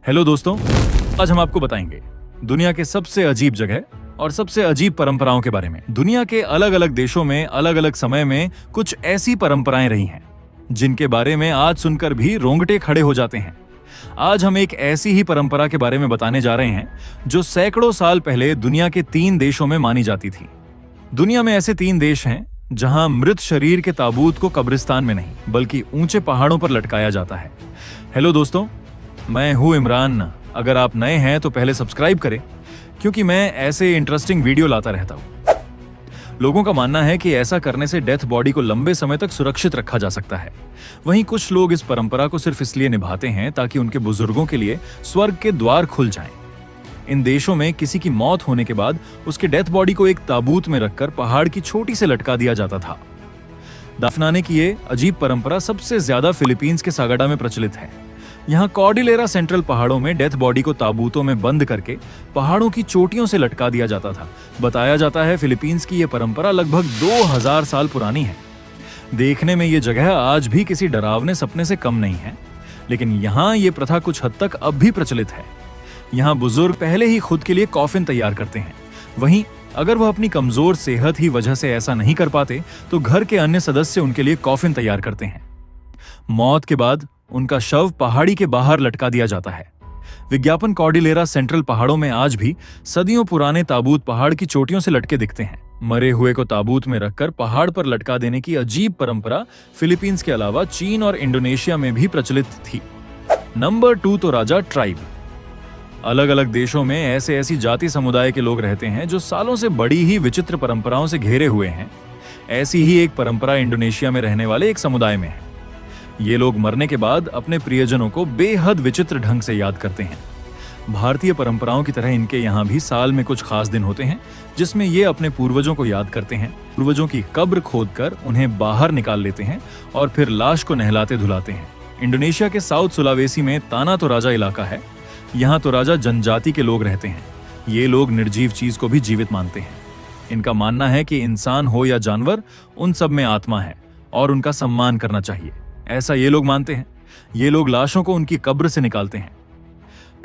Hello दोस्तों, आज हम आपको बताएंगे दुनिया के सबसे अजीब जगह और सबसे अजीब परंपराओं के बारे में। दुनिया के अलग अलग देशों में अलग अलग समय में कुछ ऐसी परंपराएं रही हैं जिनके बारे में आज सुनकर भी रोंगटे खड़े हो जाते हैं। आज हम एक ऐसी ही परंपरा के बारे में बताने जा रहे हैं जो सैकड़ों साल पहले दुनिया के 3 देशों में मानी जाती थी। दुनिया में ऐसे 3 देश हैं जहां मृत शरीर के ताबूत को कब्रिस्तान में नहीं बल्कि ऊंचे पहाड़ों पर लटकाया जाता है। हेलो दोस्तों, मैं हूं इमरान। अगर आप नए हैं तो पहले सब्सक्राइब करें क्योंकि मैं ऐसे इंटरेस्टिंग वीडियो लाता रहता हूं। लोगों का मानना है कि ऐसा करने से डेथ बॉडी को लंबे समय तक सुरक्षित रखा जा सकता है। वहीं कुछ लोग इस परंपरा को सिर्फ इसलिए निभाते हैं ताकि उनके बुजुर्गों के लिए स्वर्ग के द्वार खुल जाएं। इन देशों में किसी की मौत होने के बाद उसके डेथ बॉडी को एक ताबूत में रखकर पहाड़ की चोटी से लटका दिया जाता था। दफनाने की ये अजीब परंपरा सबसे ज्यादा फिलीपींस के सागाडा में प्रचलित है। यहाँ कॉर्डिलेरा सेंट्रल पहाड़ों में डेथ बॉडी को ताबूतों में बंद करके पहाड़ों की चोटियों से लटका दिया जाता था। बताया जाता है फिलीपींस की यह परंपरा लगभग 2000 साल पुरानी है। देखने में ये जगह आज भी किसी डरावने सपने से कम नहीं है, लेकिन यहाँ ये प्रथा कुछ हद तक अब भी प्रचलित है। यहाँ बुजुर्ग पहले ही खुद के लिए कॉफिन तैयार करते हैं। वहीं अगर वह अपनी कमजोर सेहत ही वजह से ऐसा नहीं कर पाते तो घर के अन्य सदस्य उनके लिए कॉफिन तैयार करते हैं। मौत के बाद उनका शव पहाड़ी के बाहर लटका दिया जाता है। विज्ञापन कॉर्डिलेरा सेंट्रल पहाड़ों में आज भी सदियों पुराने ताबूत पहाड़ की चोटियों से लटके दिखते हैं। मरे हुए को ताबूत में रखकर पहाड़ पर लटका देने की अजीब परंपरा फिलीपींस के अलावा चीन और इंडोनेशिया में भी प्रचलित थी। नंबर 2 तो राजा ट्राइब। अलग अलग देशों में ऐसी जाति समुदाय के लोग रहते हैं जो सालों से बड़ी ही विचित्र परंपराओं से घेरे हुए हैं। ऐसी ही एक परंपरा इंडोनेशिया में रहने वाले एक समुदाय में है। ये लोग मरने के बाद अपने प्रियजनों को बेहद विचित्र ढंग से याद करते हैं। भारतीय परंपराओं की तरह इनके यहाँ भी साल में कुछ खास दिन होते हैं जिसमें ये अपने पूर्वजों को याद करते हैं। पूर्वजों की कब्र खोदकर उन्हें बाहर निकाल लेते हैं और फिर लाश को नहलाते धुलाते हैं। इंडोनेशिया के साउथ सुलावेसी में ताना तोराजा इलाका है। यहाँ तोराजा जनजाति के लोग रहते हैं। ये लोग निर्जीव चीज को भी जीवित मानते हैं। इनका मानना है कि इंसान हो या जानवर, उन सब में आत्मा है और उनका सम्मान करना चाहिए, ऐसा ये लोग मानते हैं। ये लोग लाशों को उनकी कब्र से निकालते हैं,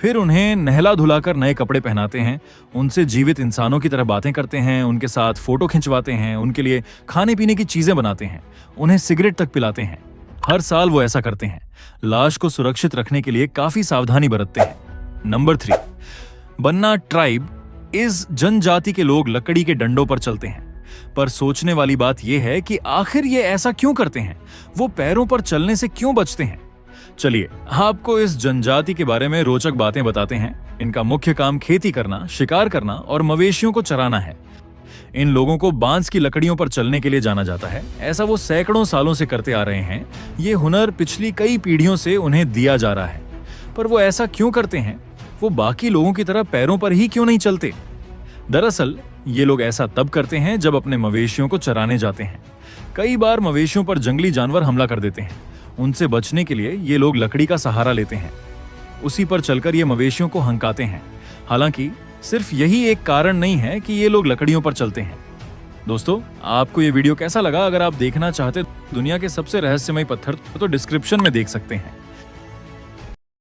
फिर उन्हें नहला धुलाकर नए कपड़े पहनाते हैं, उनसे जीवित इंसानों की तरह बातें करते हैं, उनके साथ फोटो खिंचवाते हैं, उनके लिए खाने पीने की चीजें बनाते हैं, उन्हें सिगरेट तक पिलाते हैं। हर साल वो ऐसा करते हैं। लाश को सुरक्षित रखने के लिए काफी सावधानी बरतते हैं। नंबर 3, बन्ना ट्राइब। इस जनजाति के लोग लकड़ी के डंडों पर चलते हैं। पर सोचने वाली बात यह है कि आखिर ये ऐसा क्यों करते हैं? वो पैरों पर चलने से क्यों बचते हैं? चलिए आपको इस जनजाति के बारे में रोचक बातें बताते हैं। इनका मुख्य काम खेती करना, शिकार करना और मवेशियों को चराना है। इन लोगों को बांस की लकड़ियों पर चलने के लिए जाना जाता है। ऐसा वो सैकड़ों सालों से करते आ रहे हैं। ये हुनर पिछली कई पीढ़ियों से उन्हें दिया जा रहा है। पर वो ऐसा क्यों करते हैं? वो बाकी लोगों की तरह पैरों पर ही क्यों नहीं चलते? दरअसल ये लोग ऐसा तब करते हैं जब अपने मवेशियों को चराने जाते हैं। कई बार मवेशियों पर जंगली जानवर हमला कर देते हैं। उनसे बचने के लिए ये लोग लकड़ी का सहारा लेते हैं। उसी पर चलकर ये मवेशियों को हंकाते हैं। हालांकि सिर्फ यही एक कारण नहीं है कि ये लोग लकड़ियों पर चलते हैं। दोस्तों, आपको ये वीडियो कैसा लगा? अगर आप देखना चाहते दुनिया के सबसे रहस्यमय पत्थर तो डिस्क्रिप्शन में देख सकते हैं।